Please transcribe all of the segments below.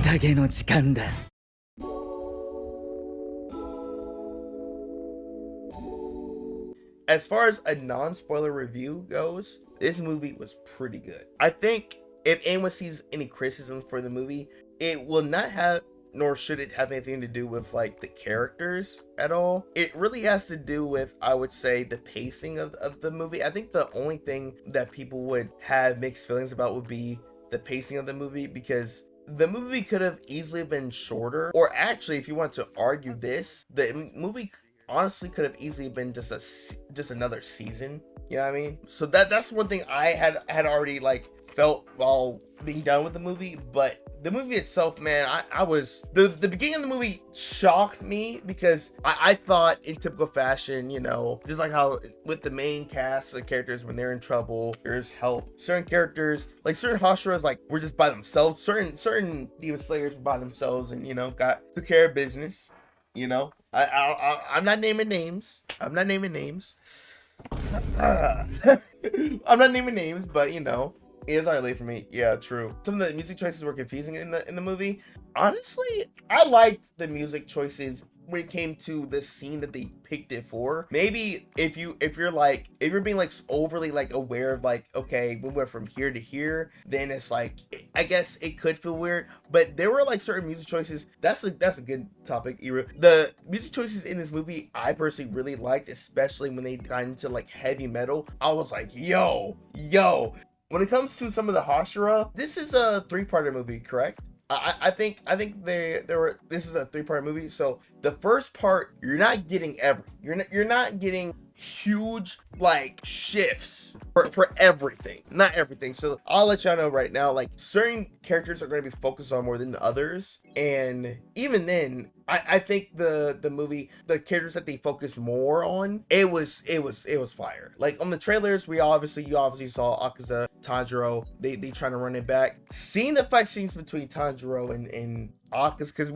宴の時間だ。As far as a non-spoiler review goes, this movie was pretty good. I think if anyone sees any criticism for the movie, it will not have, nor should it have, anything to do with like the characters at all. It really has to do with, I would say, the pacing of the movie. I think the only thing that people would have mixed feelings about would be the pacing of the movie, because the movie could have easily been shorter, or actually, if you want to argue this, the movie honestly could have easily been just another season. You know what I mean? So that's one thing I had already like felt while being done with the movie. But the movie itself, man, I was the beginning of the movie shocked me, because I thought, in typical fashion, you know, just like how with the main cast of characters, when they're in trouble, there's help. Certain characters, like certain Hashiras, like were just by themselves. Certain Demon Slayers were by themselves, and you know, took care of business. You know, I'm not naming names. I'm not naming names. I'm not naming names, but you know, it is already late for me. Yeah, true. Some of the music choices were confusing in the movie. Honestly, I liked the music choices when it came to the scene that they picked it for. Maybe if you're being like overly like aware of like, okay, we went from here to here, then it's like, I guess it could feel weird. But there were like certain music choices. That's a good topic, Iru. The music choices in this movie I personally really liked, especially when they got into like heavy metal. I was like, yo. When it comes to some of the Hashira, this is a 3-parter movie, correct? I think this is a 3-part movie. So the first part, you're not getting you're not getting huge like shifts for everything, not everything. So I'll let y'all know right now, like certain characters are going to be focused on more than the others, and even then I think the movie, the characters that they focus more on, it was fire. Like on the trailers, you obviously saw Akaza, Tanjiro, they trying to run it back. Seeing the fight scenes between Tanjiro and Akaza, because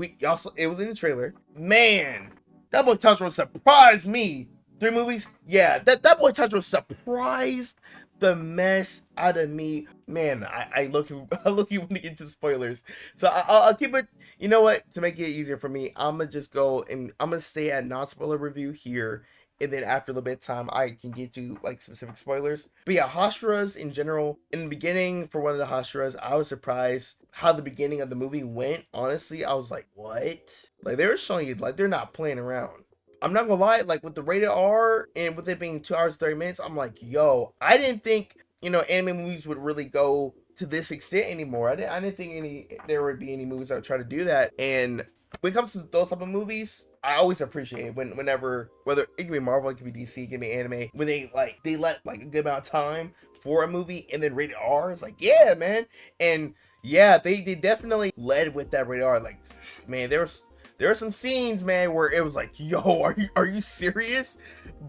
it was in the trailer, man, that boy Tanjiro surprised me. 3 movies, yeah, that boy Tanjiro surprised the mess out of me, man. I look you want to get into spoilers, so I'll keep it. You know what? To make it easier for me, I'm gonna just go and I'm gonna stay at non-spoiler review here, and then after a little bit of time, I can get to like specific spoilers. But yeah, Hashiras in general. In the beginning, for one of the Hashiras, I was surprised how the beginning of the movie went. Honestly, I was like, what? Like they were showing you like they're not playing around. I'm not gonna lie, like with the rated R and with it being 2 hours 30 minutes, I'm like, yo, I didn't think, you know, anime movies would really go to this extent anymore. I didn't think there would be any movies that would try to do that. And when it comes to those type of movies, I always appreciate whenever, whether it can be Marvel, it can be DC, it can be anime, when they let like a good amount of time for a movie and then rated R. It's like, yeah, man. And yeah, they definitely led with that rated R. Like, man, there are some scenes, man, where it was like, yo, are you serious?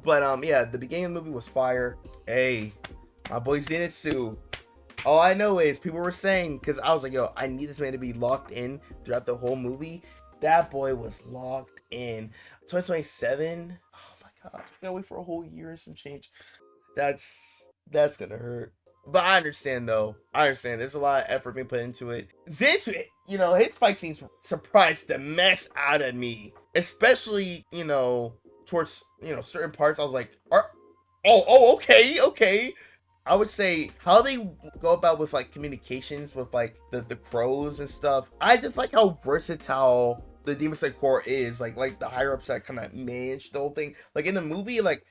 But yeah, the beginning of the movie was fire. Hey, my boy Zenitsu. All I know is people were saying, because I was like, yo, I need this man to be locked in throughout the whole movie. That boy was locked in. 2027. Oh my god, I gotta wait for a whole year and some change. That's gonna hurt. But I understand though. There's a lot of effort being put into it. Zenitsu, you know, his fight scenes surprised the mess out of me. Especially, you know, towards, you know, certain parts. I was like, okay. I would say how they go about with like communications with like the crows and stuff. I just like how versatile the Demon Slayer Corps is. Like the higher ups that kind of manage the whole thing. Like in the movie, like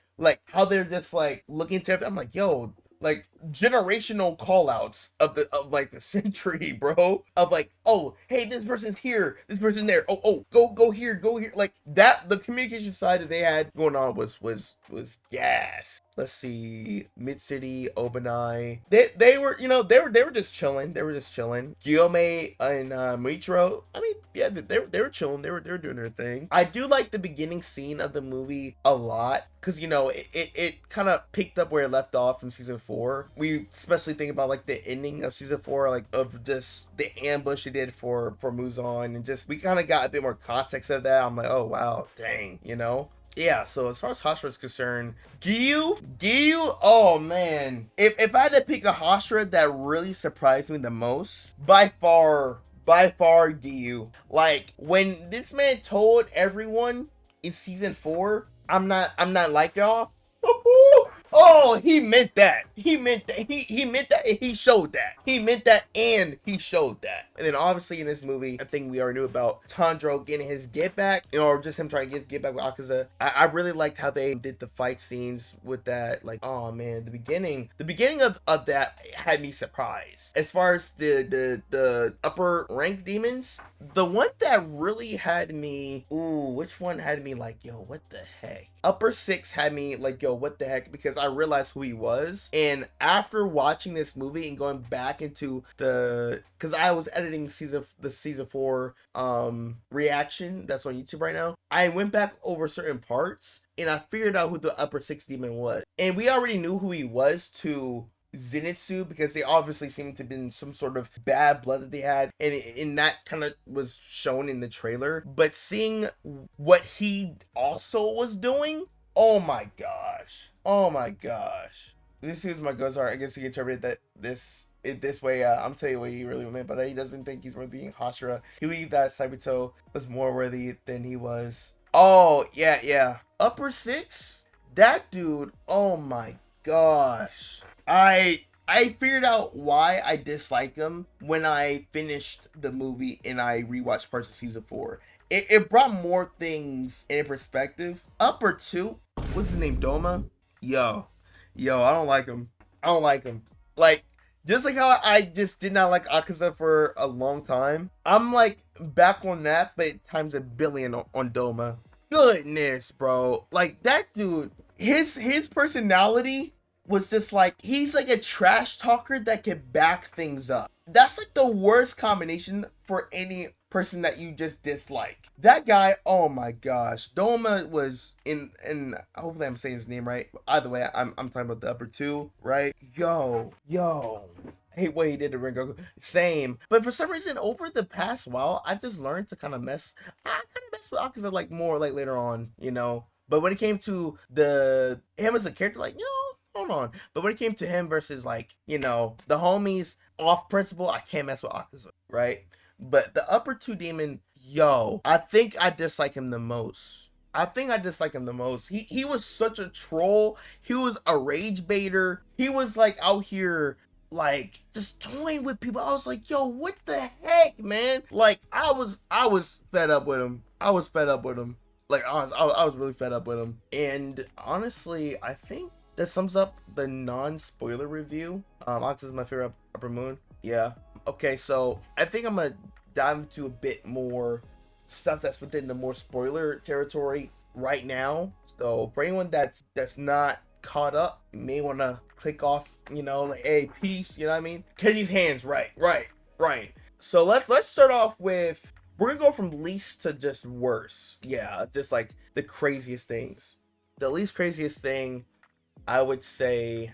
how they're just like looking to everything. I'm like, yo, like generational call outs of like the century, bro. Of like, oh, hey, this person's here, this person there. Oh, go here. Like that, the communication side that they had going on was gas. Let's see, Mid City, Obanai. They were, you know, they were just chilling. Gyome and Mitro. I mean, yeah, they were chilling. They were doing their thing. I do like the beginning scene of the movie a lot, because you know it kind of picked up where it left off from season 4. We especially think about like the ending of season 4, like of just the ambush they did for Muzan, and just we kind of got a bit more context of that. I'm like, oh wow, dang, you know. Yeah, so as far as Hashira is concerned, Giyu, oh man. If I had to pick a Hashira that really surprised me the most, by far by far Giyu. Like when this man told everyone in season 4, I'm not like y'all. Oh, he meant that. He meant that. He meant that, and he showed that. He meant that, and he showed that. And then obviously in this movie, I think we already knew about Tanjiro getting his get back, or just him trying to get back with Akaza. I really liked how they did the fight scenes with that. Like, oh man, the beginning of that had me surprised. As far as the upper rank demons, the one that really had me, which one had me like, yo, what the heck? Upper 6 had me like, yo, what the heck? Because I realized who he was. And after watching this movie and going back into because I was editing the season 4 reaction that's on YouTube right now, I went back over certain parts and I figured out who the upper 6 demon was. And we already knew who he was to Zenitsu, because they obviously seemed to have been some sort of bad blood that they had, and that kind of was shown in the trailer. But seeing what he also was doing, oh my gosh, this is my Gozar. I guess you can interpret that this way. I'm telling you what he really meant, but he doesn't think he's worth being Hashira. He believed that Saibito was more worthy than he was. Oh yeah, upper 6, that dude, oh my gosh. I figured out why I dislike him when I finished the movie and I rewatched parts of season 4. It brought more things in perspective. Upper 2, what's his name, Doma? Yo, I don't like him. Like, just like how I just did not like Akaza for a long time, I'm like back on that, but times a billion on Doma. Goodness, bro. Like, that dude, his personality was just like, he's like a trash talker that can back things up. That's like the worst combination for any person that you just dislike. That guy, oh my gosh. Doma was in hopefully I'm saying his name right. Either way, I'm talking about the upper 2, right? Yo. I hate what he did to Rengoku. Same. But for some reason, over the past while, I've just learned to kind of mess with Akaza like more like later on, you know. But when it came to him as a character, like, you know, hold on. But when it came to him versus, like, you know, the homies, off principle, I can't mess with Akaza, right? But the upper 2 demon, yo, I think I dislike him the most. He was such a troll. He was a rage baiter. He was like out here like just toying with people. I was like, yo, what the heck, man? Like, I was fed up with him. Like, honestly, I was really fed up with him. And honestly, I think that sums up the non-spoiler review. Ox is my favorite upper moon. Yeah. Okay, so I think I'm gonna dive into a bit more stuff that's within the more spoiler territory right now. So for anyone that's not caught up, you may want to click off, you know, like, hey, peace, you know what I mean? Kenji's hands, right. So let's start off with, we're gonna go from least to just worst. Yeah, just like the craziest things. The least craziest thing, I would say,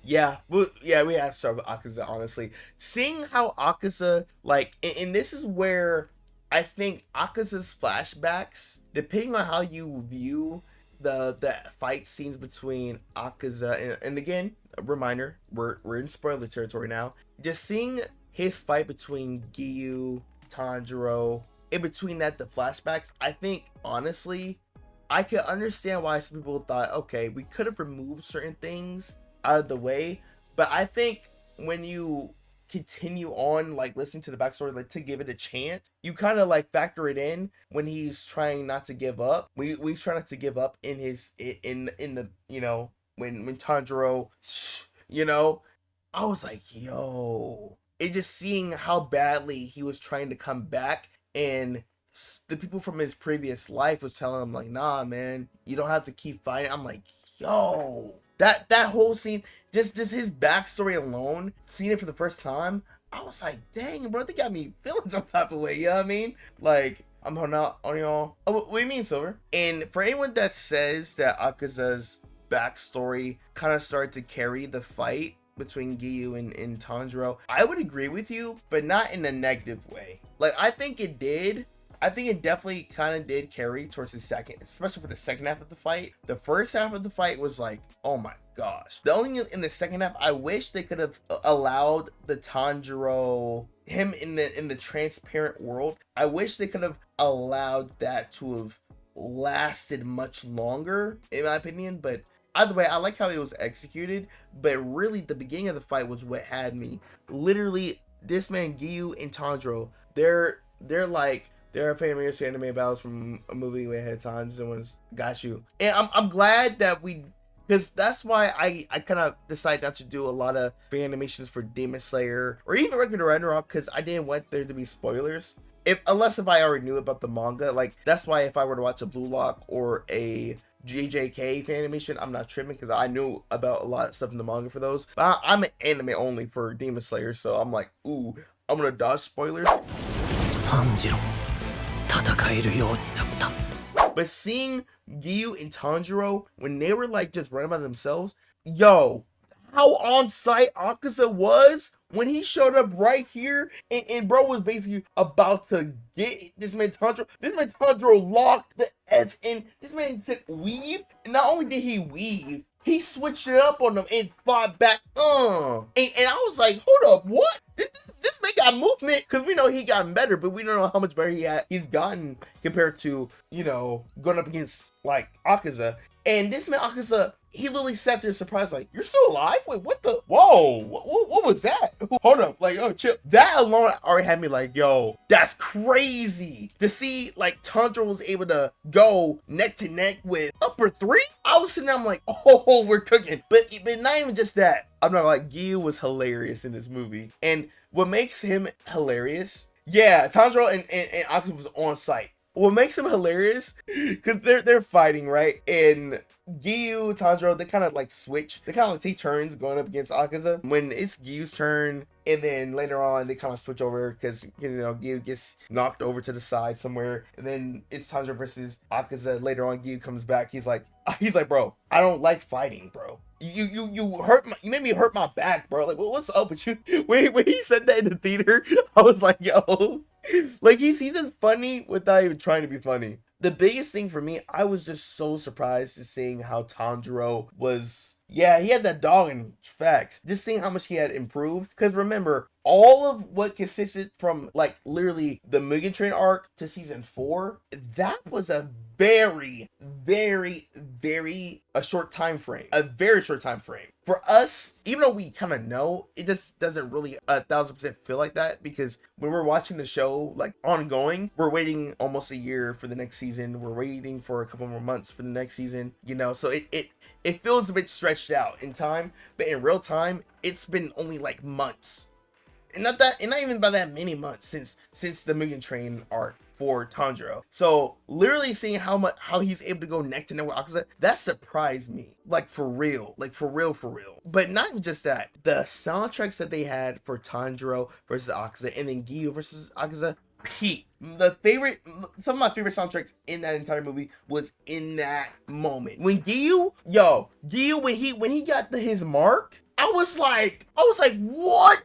we have to start with Akaza, honestly. Seeing how Akaza, like, and this is where I think Akaza's flashbacks, depending on how you view the fight scenes between Akaza, and again, a reminder, we're in spoiler territory now. Just seeing his fight between Giyu, Tanjiro, in between that, the flashbacks, I think, honestly, I could understand why some people thought, okay, we could have removed certain things out of the way, but I think when you continue on, like, listening to the backstory, like, to give it a chance, you kind of like factor it in when he's trying not to give up. We try not to give up in the, you know, when Tanjiro, you know, I was like, yo, it just seeing how badly he was trying to come back, and the people from his previous life was telling him, like, nah, man, you don't have to keep fighting. I'm like, yo, that whole scene, just his backstory alone, seeing it for the first time, I was like, dang, bro, they got me feeling some type of way, you know what I mean? Like, I'm not on y'all. Oh, what do you mean, Silver? And for anyone that says that Akaza's backstory kind of started to carry the fight between Giyu and Tanjiro, I would agree with you, but not in a negative way. Like, I think it did. I think it definitely kind of did carry towards the second, especially for the second half of the fight. The first half of the fight was like, oh my gosh. The only in the second half, I wish they could have allowed the Tanjiro, him in the transparent world. I wish they could have allowed that to have lasted much longer, in my opinion. But either way, I like how it was executed. But really, the beginning of the fight was what had me. Literally, this man Giyu and Tanjiro, they're famous anime battles from a movie way ahead of time. Someone's got you, and I'm glad that we. Because that's why I kind of decided not to do a lot of fan animations for Demon Slayer or even regular Ragnarok, because I didn't want there to be spoilers. Unless if I already knew about the manga. Like, that's why if I were to watch a Blue Lock or a JJK fan animation, I'm not tripping, because I knew about a lot of stuff in the manga for those. But I'm an anime only for Demon Slayer, so I'm like, ooh, I'm gonna dodge spoilers. But seeing Giyu and Tanjiro, when they were like just running by themselves, yo, how on site Akaza was when he showed up right here, and bro was basically about to get this man Tanjiro. This man Tanjiro locked the edge, and this man took weave. And not only did he weave, he switched it up on them and fought back. And I was like, hold up, what? This man got movement, because we know he gotten better, but we don't know how much better he's gotten compared to, you know, going up against like Akaza. And this man Akaza, he literally sat there surprised, like, you're still alive? Wait, what the? Whoa, what was that? Hold up, like, oh, chill. That alone already had me like, yo, that's crazy. To see, like, Tanjiro was able to go neck to neck with upper 3? I was sitting there, I'm like, oh, we're cooking. But not even just that. I'm not like, Giyu was hilarious in this movie. And what makes him hilarious, yeah, Tanjiro and Akaza was on site. What makes him hilarious, because they're fighting, right? And Giyu, Tanjiro, they kind of like switch. They kind of like take turns going up against Akaza. When it's Giyu's turn, and then later on they kind of switch over, because, you know, Giyu gets knocked over to the side somewhere, and then it's Tanjiro versus Akaza. Later on, Giyu comes back. He's like, bro, I don't like fighting, bro. You made me hurt my back, bro. Like, what's up with you? When he said that in the theater, I was like, yo, like, he's just funny without even trying to be funny. The biggest thing for me, I was just so surprised to seeing how Tanjiro was. Yeah, he had that dog in facts. Just seeing how much he had improved. Because remember, all of what consisted from, like, literally the Mugen Train arc to season 4, that was a very, very, very short time frame. A very short time frame. For us, even though we kind of know, it just doesn't really 1000% feel like that, because when we're watching the show, like, ongoing, we're waiting almost a year for the next season. We're waiting for a couple more months for the next season, you know, so it feels a bit stretched out in time, but in real time, it's been only like months. And not even by that many months since the Mugen Train arc for Tanjiro. So literally seeing how he's able to go neck to neck with Akaza, that surprised me. Like, for real. Like, for real. But not even just that. The soundtracks that they had for Tanjiro versus Akaza, and then Giyu versus Akaza, peak. Some of my favorite soundtracks in that entire movie was in that moment. When Giyu, when he got his mark, I was like, what?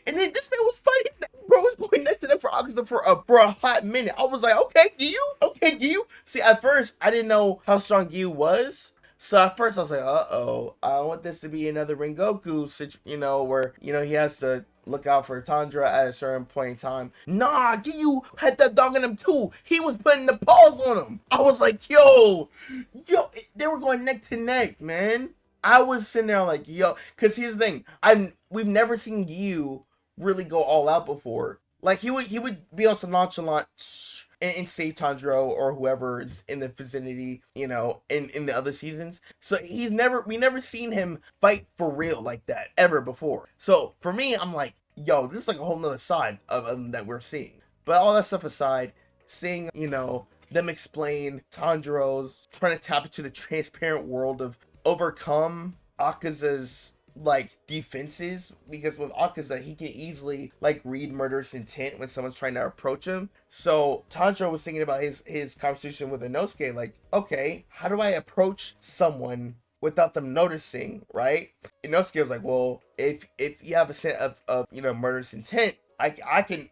And then this man was fighting, bro, was going next to them for Akaza for a hot minute. I was like, okay, Giyu. See, at first, I didn't know how strong Giyu was. So at first I was like, uh-oh, I don't want this to be another Rengoku, you know, where, you know, he has to look out for Tanjiro at a certain point in time. Nah, Giyu had that dog in him too. He was putting the paws on him. I was like, yo, they were going neck to neck, man. I was sitting there like, yo, because here's the thing, we've never seen Giyu really go all out before. Like, he would be on some nonchalant and save Tanjiro or whoever is in the vicinity, you know, in the other seasons. So we never seen him fight for real like that ever before. So for me, I'm like, yo, this is like a whole nother side of him that we're seeing. But all that stuff aside, seeing, you know, them explain Tanjiro's trying to tap into the transparent world of overcome Akaza's like defenses, because with Akaza he can easily like read murderous intent when someone's trying to approach him. So Tanjiro was thinking about his conversation with Inosuke, like, okay, how do I approach someone without them noticing, right? Inosuke was like, well, if you have a scent of you know, murderous intent, I can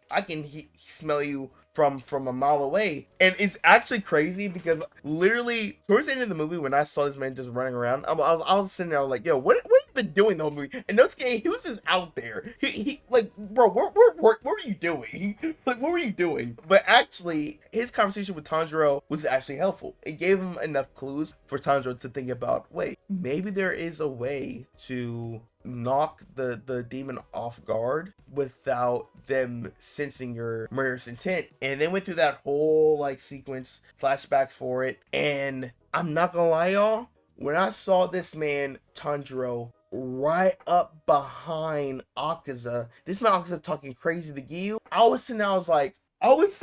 smell you from a mile away. And it's actually crazy because literally towards the end of the movie, when I saw this man just running around, I was sitting there, I was like, yo, what have you been doing the whole movie? And no game, he was just out there. He like, bro, what were you doing? Like, what were you doing? But actually, his conversation with Tanjiro was actually helpful. It gave him enough clues for Tanjiro to think about, wait, maybe there is a way to knock the demon off guard without them sensing your murderous intent. And they went through that whole like sequence, flashbacks for it. And I'm not gonna lie, y'all, when I saw this man Tanjiro right up behind Akaza, this man Akaza talking crazy to Gyu, I was sitting there, I was like, I was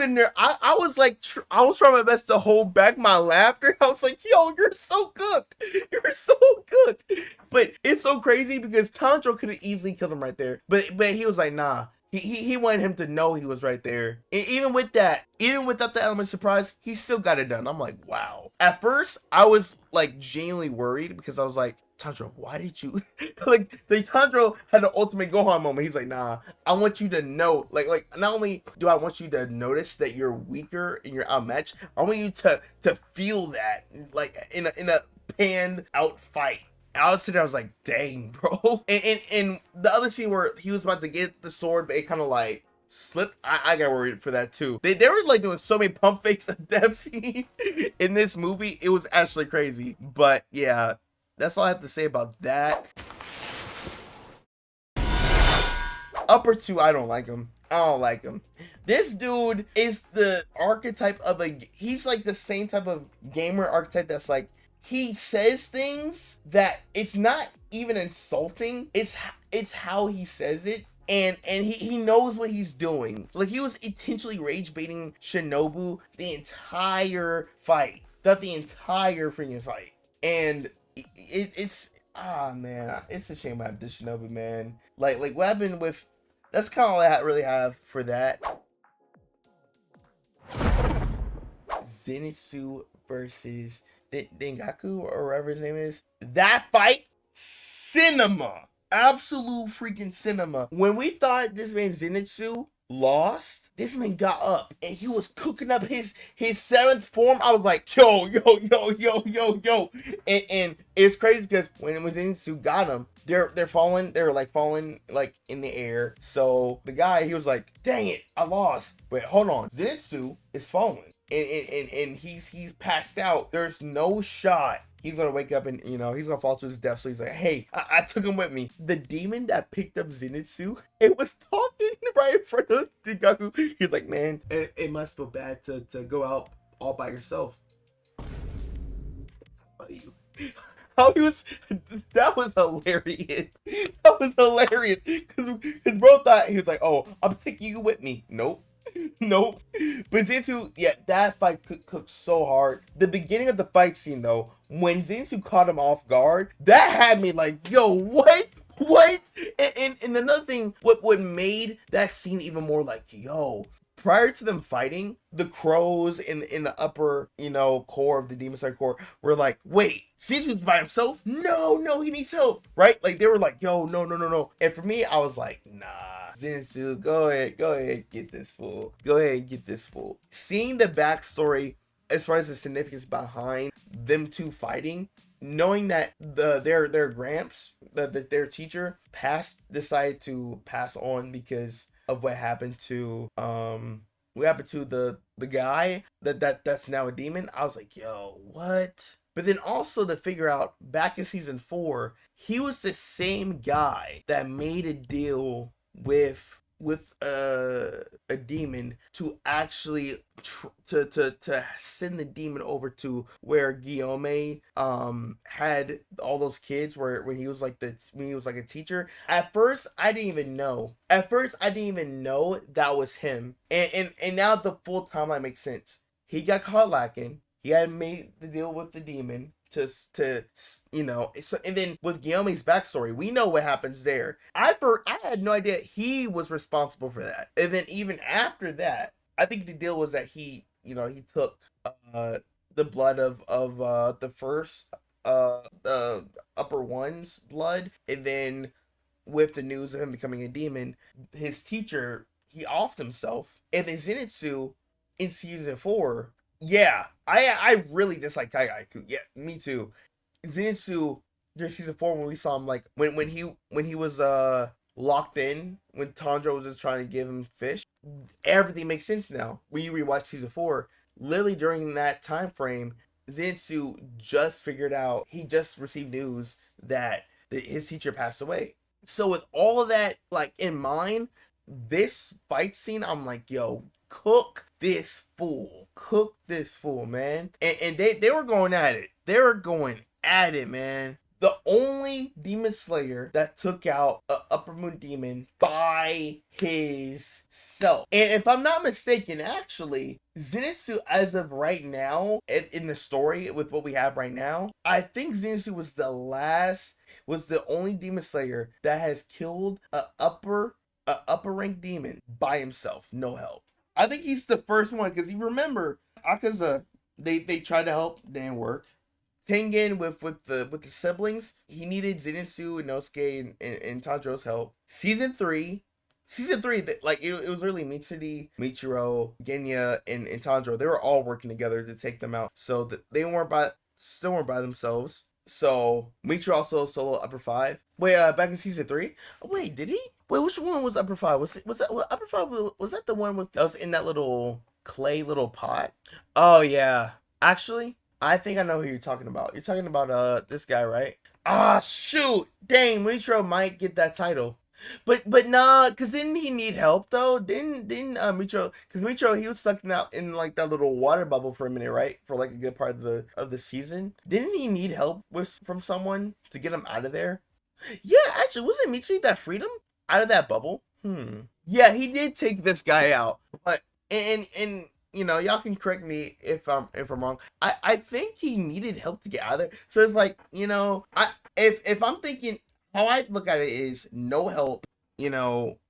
trying my best to hold back my laughter. I was like, yo, you're so good. You're so good. But it's so crazy because Tanjiro could have easily killed him right there. But he was like, nah. He wanted him to know he was right there. And even with that, even without the element of surprise, he still got it done. I'm like, wow. At first, I was like genuinely worried because I was like, Tanjiro, why did you like Tanjiro had the ultimate Gohan moment. He's like, nah, I want you to know, like not only do I want you to notice that you're weaker and you're outmatched, I want you to feel that like in a panned out fight. I was sitting there, I was like, dang, bro. And the other scene where he was about to get the sword, but it kind of like slipped. I got worried for that too. They were like doing so many pump fakes of death scene in this movie. It was actually crazy. But yeah, that's all I have to say about that. Upper 2, I don't like him. I don't like him. This dude is the archetype of he's like the same type of gamer archetype that's like, he says things that it's not even insulting. It's how he says it. And he knows what he's doing. Like, he was intentionally rage baiting Shinobu the entire fight. The entire freaking fight. And it's man, it's a shame I have this Shinobu, man. Like what happened with, that's kind of all I really have for that. Zenitsu versus Dengaku or whatever his name is. That fight, cinema. Absolute freaking cinema. When we thought this man Zenitsu lost, this man got up and he was cooking up his seventh form. I was like, yo. And it's crazy because when Zenitsu got him, they're falling, they were like falling like in the air. So the guy, he was like, dang it, I lost. But hold on, Zenitsu is falling. And he's passed out. There's no shot he's gonna wake up and, you know, he's gonna fall to his death. So he's like, hey, I took him with me. The demon that picked up Zenitsu, it was talking right in front of Dengaku. He's like, man, it must feel bad to go out all by yourself. How he was, that was hilarious. That was hilarious. Because his bro thought, he was like, oh, I'm taking you with me. Nope. Nope. But Zenitsu, yeah, that fight cooked so hard. The beginning of the fight scene, though, when Zenitsu caught him off guard, that had me like, yo, what? And another thing, what made that scene even more like, yo, prior to them fighting, the crows in the upper, you know, core of the Demon Slayer core were like, wait, Zenitsu's by himself? No, he needs help, right? Like, they were like, yo, no. And for me, I was like, nah, Zenitsu, go ahead, get this fool. Go ahead, get this fool. Seeing the backstory as far as the significance behind them two fighting, knowing that their gramps, their teacher, decided to pass on because of what happened to the guy that's now a demon. I was like, yo, what? But then also to figure out back in season 4, he was the same guy that made a deal with a demon to actually to send the demon over to where Guillaume had all those kids when he was like a teacher. At first I didn't even know that was him, and now the full timeline makes sense. He got caught lacking. He had made the deal with the demon to you know, so, and then with Guillaume's backstory, we know what happens there. I had no idea he was responsible for that. And then even after that, I think the deal was that he took the blood of the first the upper one's blood, and then with the news of him becoming a demon, his teacher, he offed himself, and then Zenitsu in season 4, yeah, I really dislike Kaigaku. Yeah, me too. Zenitsu during season 4 when we saw him like when he was locked in when Tanjiro was just trying to give him fish, everything makes sense now. When you rewatch season 4, literally during that time frame, Zenitsu just figured out, he just received news that his teacher passed away. So with all of that like in mind, this fight scene, I'm like, yo, cook this fool, man. And they were going at it. They were going at it, man. The only demon slayer that took out a upper moon demon by his self. And if I'm not mistaken, actually, Zenitsu, as of right now, in the story with what we have right now, I think Zenitsu was the only demon slayer that has killed a upper rank demon by himself, no help. I think he's the first one because you remember Akaza, they tried to help, didn't work. Tengen with the siblings, he needed Zenitsu and Inosuke and Tanjiro's help. Season 3, like it was really Mitsuri, Michiro, Genya, and Tanjiro. They were all working together to take them out. So that they still weren't by themselves. So Michiro also solo upper 5. Wait, back in season 3. Wait, did he? Wait, which one was upper 5? Was that upper 5? Was that the one that was in that little clay little pot? Oh yeah. Actually, I think I know who you're talking about. You're talking about this guy, right? Ah, shoot! Dang, Michiro might get that title. But nah, cause didn't he need help though? Didn't Michiro? Cause Michiro, he was stuck out in like that little water bubble for a minute, right? For like a good part of the season. Didn't he need help with from someone to get him out of there? Yeah, actually, wasn't Mitsui that freed him out of that bubble? Yeah, he did take this guy out, but and y'all can correct me if I'm wrong. I think he needed help to get out of there. So it's like I if I'm thinking, how I look at it is no help,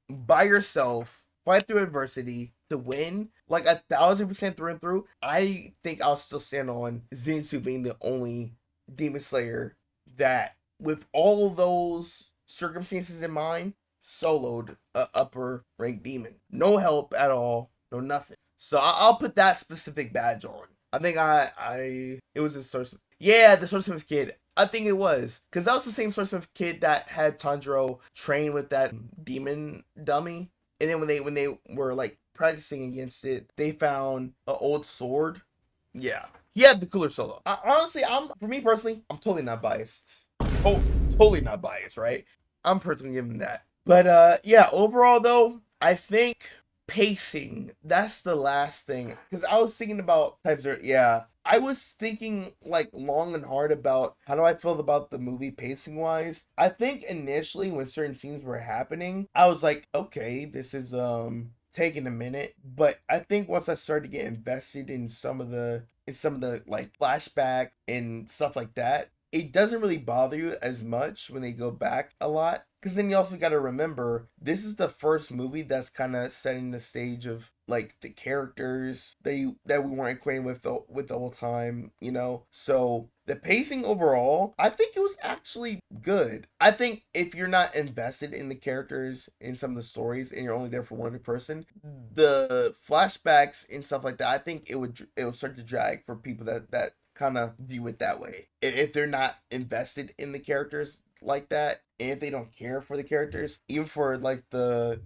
by yourself, fight through adversity to win, like 1,000% through and through. I think I'll still stand on Zenitsu being the only demon slayer that, with all those circumstances in mind, soloed a upper rank demon. No help at all, no nothing. So I'll put that specific badge on. I think it was a source. Yeah, the Swordsmith kid. I think it was because that was the same Swordsmith kid that had Tanjiro train with that demon dummy, and then when they were like practicing against it, they found an old sword. Yeah, he had the cooler solo. Honestly, for me personally, I'm totally not biased. Oh, totally not biased, right? I'm personally giving that. But yeah, overall though, I think pacing, that's the last thing. Because I was thinking about types of, yeah. I was thinking like long and hard about how do I feel about the movie pacing wise. I think initially when certain scenes were happening, I was like, okay, this is taking a minute. But I think once I started to get invested in some of the like flashback and stuff like that, it doesn't really bother you as much when they go back a lot. Because then you also got to remember, this is the first movie that's kind of setting the stage of like the characters that we weren't acquainted with the whole time, So the pacing overall, I think it was actually good. I think if you're not invested in the characters in some of the stories and you're only there for one person, the flashbacks and stuff like that, I think it would start to drag for people that kind of view it that way. If they're not invested in the characters like that, and if they don't care for the characters, even for like the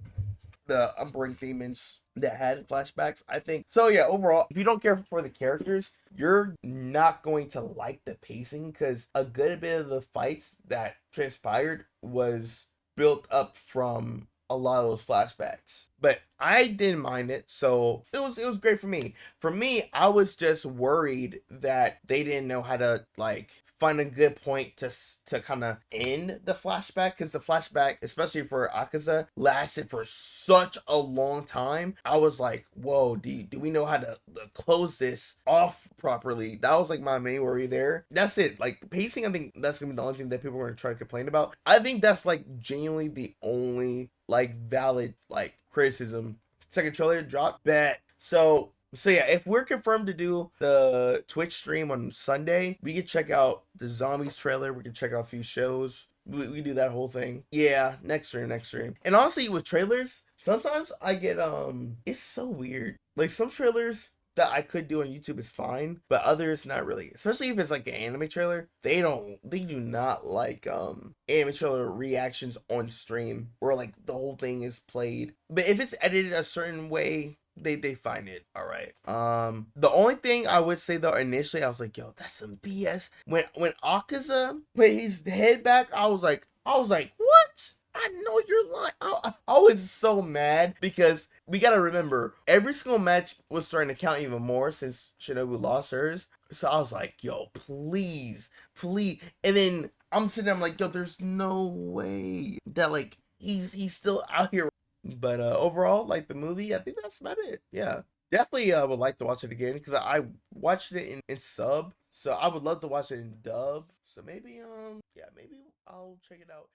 Umbering demons that had flashbacks, I think. So yeah, overall, if you don't care for the characters, you're not going to like the pacing because a good bit of the fights that transpired was built up from a lot of those flashbacks. But I didn't mind it, so it was great for me. For me, I was just worried that they didn't know how to like find a good point to kind of end the flashback, because the flashback, especially for Akaza, lasted for such a long time. I was like, whoa, do we know how to close this off properly? That was like my main worry there. That's it. Like pacing, I think that's gonna be the only thing that people are gonna try to complain about. I think that's like genuinely the only like valid like criticism. Second trailer drop, bet. So yeah, if we're confirmed to do the Twitch stream on Sunday, we can check out the Zombies trailer. We can check out a few shows. We do that whole thing. Yeah, next stream. And honestly, with trailers, sometimes I get it's so weird. Like some trailers, that I could do on YouTube is fine, but others not really. Especially if it's like an anime trailer, they do not like anime trailer reactions on stream or like the whole thing is played. But if it's edited a certain way, they find it all right. The only thing I would say though, initially I was like, yo, that's some BS. When Akaza put his head back, I was like, what? I know you're lying. I was so mad because we gotta remember every single match was starting to count even more since Shinobu lost hers. So I was like, yo, please, please. And then I'm sitting there, I'm like, yo, there's no way that like he's still out here. But overall, like the movie, I think that's about it. Yeah. Definitely would like to watch it again because I watched it in sub. So I would love to watch it in dub. So maybe yeah, maybe I'll check it out.